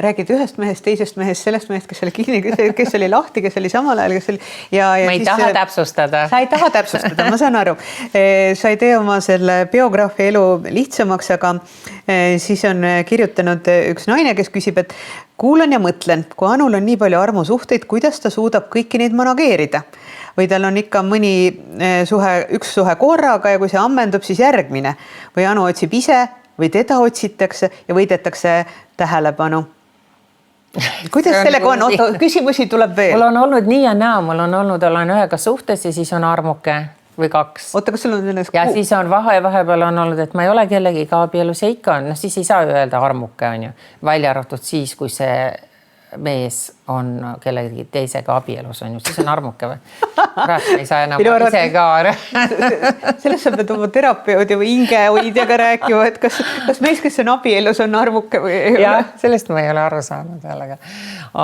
räägid ühest mehest, teisest mehest, sellest mehest, kes oli kinni, kes oli lahti, kes oli samal ajal, kes oli ma ei taha täpsustada. Sa ei taha täpsustada, ma saan aru. Sa ei tee oma selle biograafi elu lihtsamaks, aga siis on kirjutanud üks naine, kes küsib, et kuulan ja mõtlen, kui Anul on nii palju armusuhteid, kuidas ta suudab kõiki neid manageerida? Või tal on ikka mõni üks suhe korraga ja kui see ammendub, siis järgmine. Või Anu otsib ise või teda otsitakse ja võidetakse tähelepanu. Kuidas sellega on? Oota, küsimusi tuleb veel. Mul on olnud nii ja naa, olen ühega suhtes ja siis on armuke või 2. Oota, kas sul on selles ja siis on vahepeal on olnud, et ma ei ole kellegiga abielus ja ikka on, siis ei saa öelda armuke on ju, välja arvatud siis, kui see mees on kellegi teisega abielus on ju, siis on armuke või? Ei saa enam ise ka. Sellest sa pead oma terapeudi või hingehoidjaga rääkima, et kas mees, kes on abielus, on armuke või ei ole? Jah, sellest ma ei ole aru saanud jälle.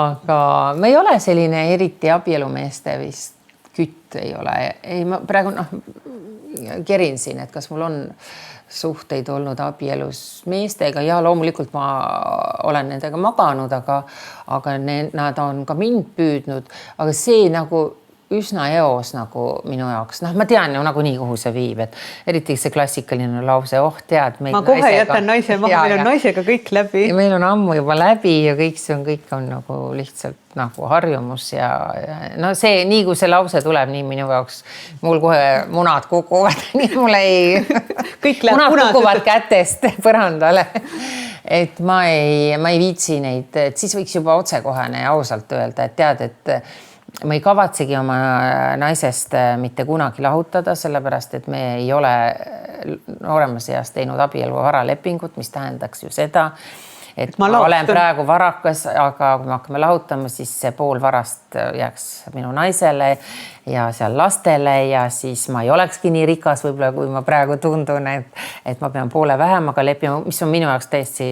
Aga me ei ole selline eriti abielumeeste vist kütt ei ole, ei ma praegu kerin siin, et kas mul on suhteid olnud abielus meestega ja loomulikult ma olen nendega maganud, aga nad on ka mind püüdnud, aga see nagu üsna eos nagu minu jaoks. Ma tean ju nagunii, kuhu see viib, et eriti see klassikaline lause, tead. Ma kohe jätan naise maha, meil on naisega kõik läbi. Ja meil on ammu juba läbi ja kõik on nagu lihtsalt nagu harjumus ja no see, nii kui see lause tuleb, nii minu jaoks, mul kohe munad kukuvad, nii mul ei, munad kukuvad kätest põrandale. Et ma ei viitsi neid, et siis võiks juba otsekohane ja ausalt öelda, et tead, et ma ei kavatsegi oma naisest mitte kunagi lahutada, sellepärast, et me ei ole nooremas eas teinud abielu varalepingut, mis tähendaks ju seda, et ma olen praegu varakas, aga kui me hakkame lahutama, siis see pool varast jääks minu naisele ja seal lastele ja siis ma ei olekski nii rikas võib-olla, kui ma praegu tundun, et ma pean poole vähemaga leppima, mis on minu jaoks täiesti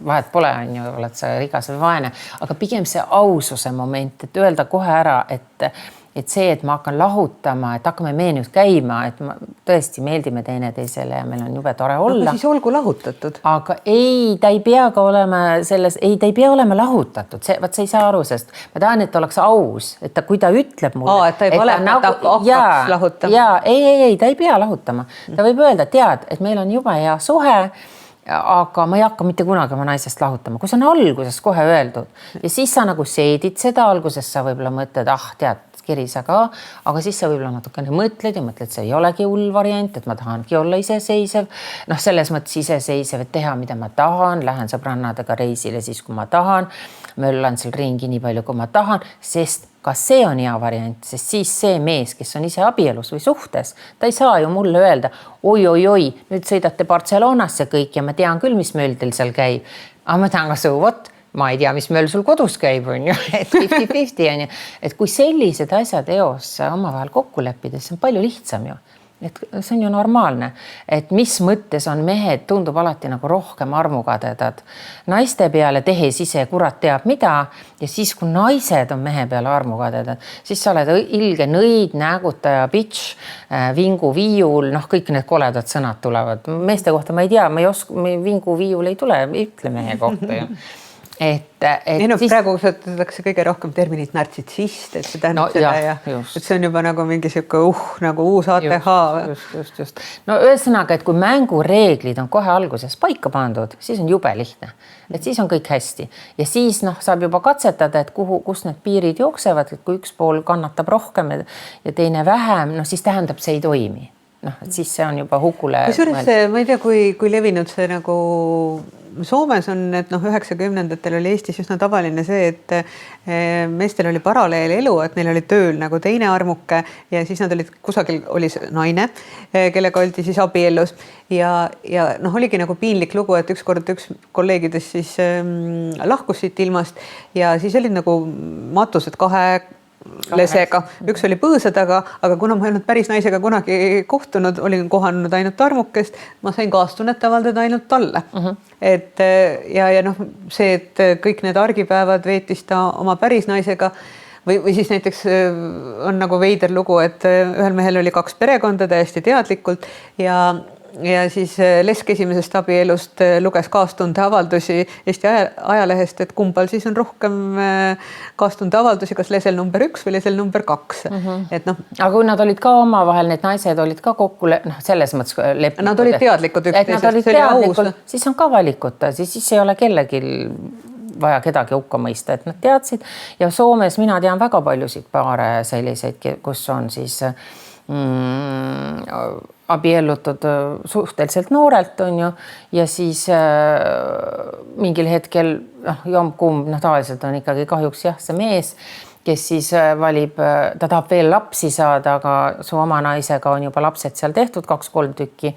vahet pole, on ju, oled sa rikas või vaene, aga pigem see aususe moment, et öelda kohe ära, et see, et ma hakkan lahutama, et hakkame me nüüd käima, et ma tõesti meeldime teineteisele ja meil on jube tore olla. Aga siis olgu lahutatud. Aga ei, ta ei pea ka olema selles, ta ei pea olema lahutatud. Vaat sa ei saa aru, sest ma tahan, et ta oleks aus, et kui ta ütleb mulle. Et ta ei vale, et ta hakkaks lahutama. Jaa, ei, ta ei pea lahutama. Ta võib öelda, tead, et meil on juba hea suhe, aga ma ei hakka mitte kunagi oma naisest lahutama, kui see on alguses kohe öeldud ja siis sa nagu seedid seda, alguses sa võib-olla mõtled, tead, Kirisa ka, aga siis sa võib-olla natukene mõtled ja mõtled, see ei olegi hull variant, et ma tahangi olla iseseisev. Selles mõttes iseseisev, et teha, mida ma tahan, lähen sõbrannadega reisile siis, kui ma tahan, möllan seal ringi nii palju, kui ma tahan, sest ka see on hea variant, sest siis see mees, kes on ise abielus või suhtes, ta ei saa ju mulle öelda, oi, nüüd sõidate Barcelonasse kõik ja ma tean küll, mis möll teil seal käib, aga ma tean ka vot, ma ei tea, mis möll sul kodus käib, on ju, et 50-50 on ju, et kui sellised asjad eos omavahel kokku leppides, see on palju lihtsam ju. Et see on ju normaalne, et mis mõttes on mehed tundub alati nagu rohkem armukadedad. Naiste peale tehes ise kurat teab mida ja siis, kui naised on mehe peale armukadedad, siis sa oled ilge nõid, nägutaja, bitch, vingu viiul, kõik need koledad sõnad tulevad. Meeste kohta ma ei tea, vingu viiul ei tule, ei ütle mehe kohta ju. Praegu kasutatakse kõige rohkem terminit nartsissist, et see tähendab seda ja et see on juba nagu mingi siuke nagu uus ATH. Just. No ühesõnaga, et kui mängureeglid on kohe alguses paika pandud, siis on jube lihtne, et siis on kõik hästi ja siis saab juba katsetada, et kus need piirid jooksevad, et kui üks pool kannatab rohkem ja teine vähem, siis tähendab, see ei toimi. Et siis see on juba hukule. Kusjuures ma ei tea, kui levinud see nagu Soomes on, et 90-ndatel oli Eestis üsna tavaline see, et meestel oli paralleelelu, et neil oli tööl nagu teine armuke ja siis nad olid kusagil oli naine, kellega oldi siis abiellus ja oligi nagu piinlik lugu, et ükskord üks kolleegidest siis lahkus siit ilmast ja siis olid nagu matused kahe lesega. Üks oli põõsa taga, aga kuna ma ei olnud päris naisega kunagi kohtunud, olin kohanud ainult armukest, ma sain kaastunnet avaldada ainult talle. Et ja see, et kõik need argipäevad veetis ta oma päris naisega või siis näiteks on nagu veider lugu, et ühel mehel oli 2 perekonda täiesti teadlikult ja siis Lesk esimesest abielust luges kaastunde avaldusi Eesti ajalehest, et kumbal siis on rohkem kaastunde avaldusi, kas lesel number 1 või lesel number 2. Aga kui nad olid ka omavahel, need naised olid ka kokku, selles mõttes leppinud. Nad olid teadlikud üksteisest, see oli aus. Siis on ka valikuta, siis ei ole kellelgi vaja kedagi hukka mõista, et nad teadsid ja Soomes mina tean väga paljusid paare selliseid, kus on siis abiellutud suhteliselt noorelt on ju ja siis mingil hetkel jomkumb, tavaliselt on ikkagi kahjuks see mees, kes siis valib, ta tahab veel lapsi saada, aga su oma naisega on juba lapsed seal tehtud 2-3 tükki.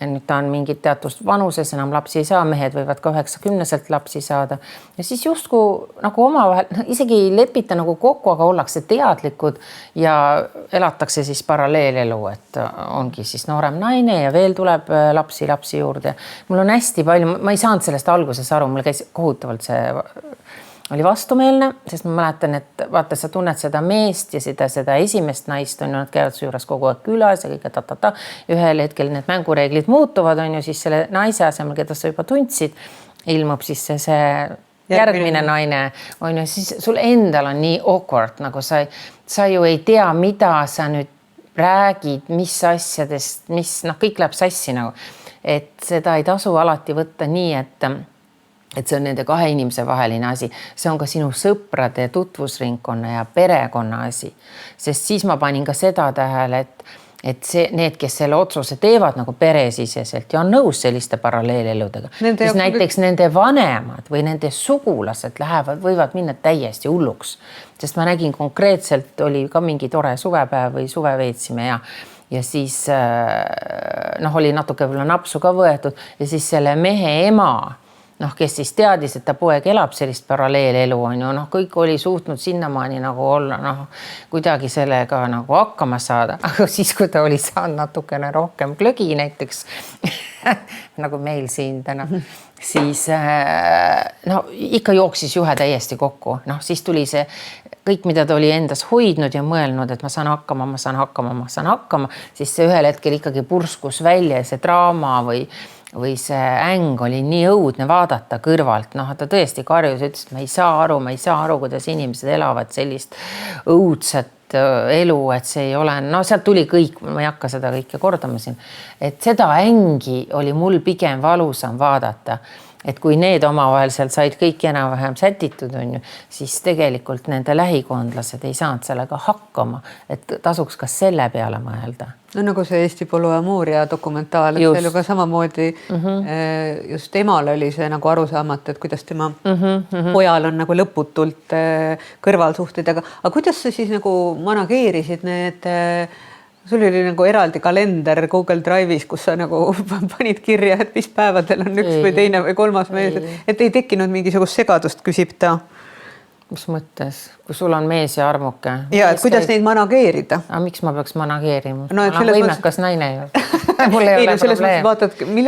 Nüüd ta on mingid teatud vanuses, enam lapsi ei saa, mehed võivad ka 90-selt lapsi saada ja siis justkui nagu omavahel, isegi ei lepita nagu kokku, aga ollakse teadlikud ja elatakse siis paralleelelu, et ongi siis noorem naine ja veel tuleb lapsi juurde. Mul on hästi palju, ma ei saanud sellest alguses aru, mul käis kohutavalt see oli vastumeelne, sest ma mäletan, et vaata, sa tunned seda meest ja seda esimest naist on ju, nad käivad su juures kogu aeg külas ja kõige ta. Ühel hetkel need mängureeglid muutuvad, on ju, siis selle naise asemel, keda sa juba tundsid, ilmub siis see järgmine naine, on ju, siis sul endal on nii awkward, nagu sa ju ei tea, mida sa nüüd räägid, mis asjadest, kõik läheb sassi nagu, et seda ei tasu alati võtta nii, et see on nende kahe inimese vaheline asi, see on ka sinu sõprade, tutvusringkonna ja perekonna asi, sest siis ma panin ka seda tähele, et need, kes selle otsuse teevad nagu peresiseselt ja on nõus selliste paralleeleludega, siis näiteks nende vanemad või nende sugulased võivad minna täiesti hulluks, sest ma nägin konkreetselt, oli ka mingi tore suvepäev või suve veetsime ja siis oli natuke võib-olla napsu ka võetud ja siis selle mehe ema, kes siis teadis, et ta poeg elab sellist paralleelelu, on ju, kõik oli suutnud sinnamaani nagu olla, kuidagi sellega nagu hakkama saada, aga siis, kui ta oli saanud natukene rohkem glögi näiteks, nagu meil siin täna, siis ikka jooksis juhe täiesti kokku, siis tuli see kõik, mida ta oli endas hoidnud ja mõelnud, et ma saan hakkama, siis see ühel hetkel ikkagi purskus välja ja see draama või see äng oli nii õudne vaadata kõrvalt, ta tõesti karjus, ütles, et ma ei saa aru, kuidas inimesed elavad sellist õudset elu, et see ei ole, sealt tuli kõik, ma ei hakka seda kõike kordama siin, et seda ängi oli mul pigem valusam vaadata, et kui need omavahel seal said kõik enam-vähem sätitud, on ju, siis tegelikult nende lähikondlased ei saanud sellega hakkama, et tasuks ka selle peale mõelda. No nagu see Eesti polüamooria dokumentaal, et see oli ka samamoodi just emal oli see nagu arusaamatu, et kuidas tema pojal on nagu lõputult kõrvalsuhted, aga kuidas sa siis nagu manageerisid need sul oli nagu eraldi kalender Google Drive'is, kus sa nagu panid kirja, et mis päevadel on üks või teine või kolmas mees, et ei tekkinud mingisugust segadust, küsib ta. Mis mõttes? Kui sul on mees ja armuke. Ja, et kuidas neid manageerida? Aga miks ma peaks manageerima? No, võimekas naine ju. Mul ei ole probleem.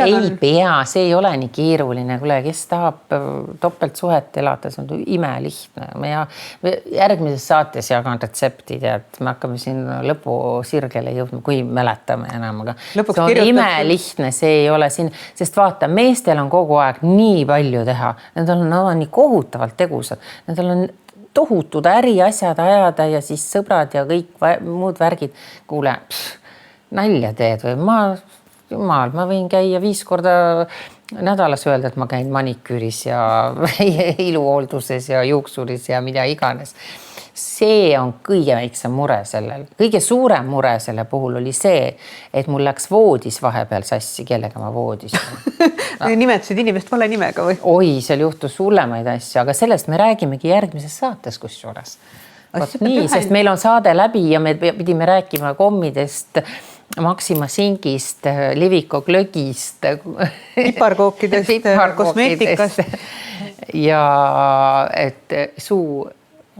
Ei pea, see ei ole nii keeruline. Kule, kes tahab topeltsuhet elada, see on imelihtne. Järgmises saates jagan retseptid ja et me hakkame siin lõpusirgele jõudma, kui mäletame enam. Aga see on imelihtne, see ei ole siin, sest vaata, meestel on kogu aeg nii palju teha. Need on nii kohutavalt tegusad. Nendel on tohutud äriasjad ajada ja siis sõbrad ja kõik muud värgid. Kuule, nalja teed või ma võin käia 5 korda nädalas öelda, et ma käin maniküüris ja iluhoolduses ja juuksuris ja mida iganes. See on kõige väiksem mure sellel. Kõige suurem mure selle puhul oli see, et mul läks voodis vahepeal sassi, kellega ma voodis. Nimetasid inimest vale nimega või? Oi, seal juhtus hullemaid asju, aga sellest me räägimegi järgmises saates kusjuures. Nii, sest meil on saade läbi ja me pidime rääkima kommidest, Maxima Singist, Liviko glögist, piparkookidest, kosmeetikast ja et suu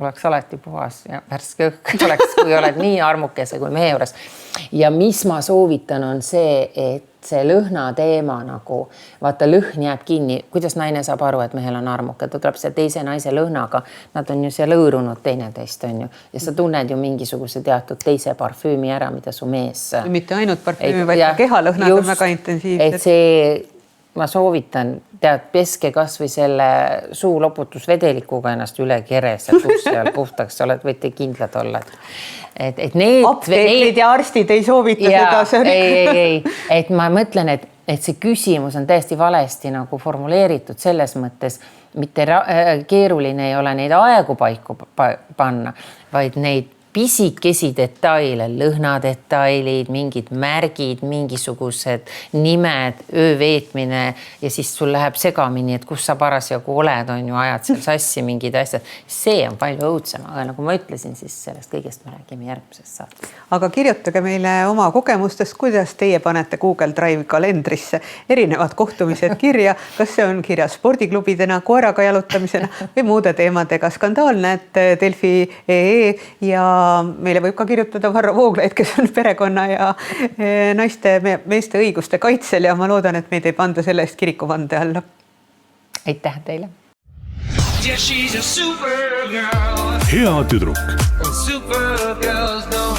oleks alati puhas ja värske õhk oleks, kui oled nii armukese kui meie juures. Ja mis ma soovitan on see, et see lõhna teema nagu, vaata lõhn jääb kinni, kuidas naine saab aru, et mehel on armuke, ta tuleb see teise naise lõhnaga, nad on ju seal lõõrunud teineteist, on ju, ja sa tunned ju mingisuguse teatud teise parfüümi ära, mida su mees. Mitte ainult parfüümi, vaid ka kehalõhnad on väga intensiivsed. Et see, ma soovitan, peske kas või selle suuloputusvedelikuga ennast üle keres ja tuus seal puhtaks, võite kindlad olla. Et need apteekrid ja arstid ei soovita seda. Ei, et ma mõtlen, et see küsimus on täiesti valesti nagu formuleeritud selles mõttes, mitte keeruline ei ole neid aegu paiku panna, vaid neid pisikesi detaile, lõhnadetailid, mingid märgid, mingisugused nimed, ööveetmine ja siis sul läheb segamini, et kus sa parasjagu oled, on ju, ajad seal sassi mingid asjad. See on palju õudsem, aga nagu ma ütlesin, siis sellest kõigest me räägime järgmises saates. Aga kirjutage meile oma kogemustest, kuidas teie panete Google Drive kalendrisse erinevad kohtumised kirja, kas see on kirja spordiklubidena, koeraga jalutamisena või muude teemadega. skandaalne@delfi.ee ja meile võib ka kirjutada Varro Vooglaid, kes on perekonna ja naiste meeste õiguste kaitsel ja ma loodan, et meid ei panda selle eest kirikuvande alla. Aitäh teile! Yeah, she's a super girl. hea tüdruk. Super girls don't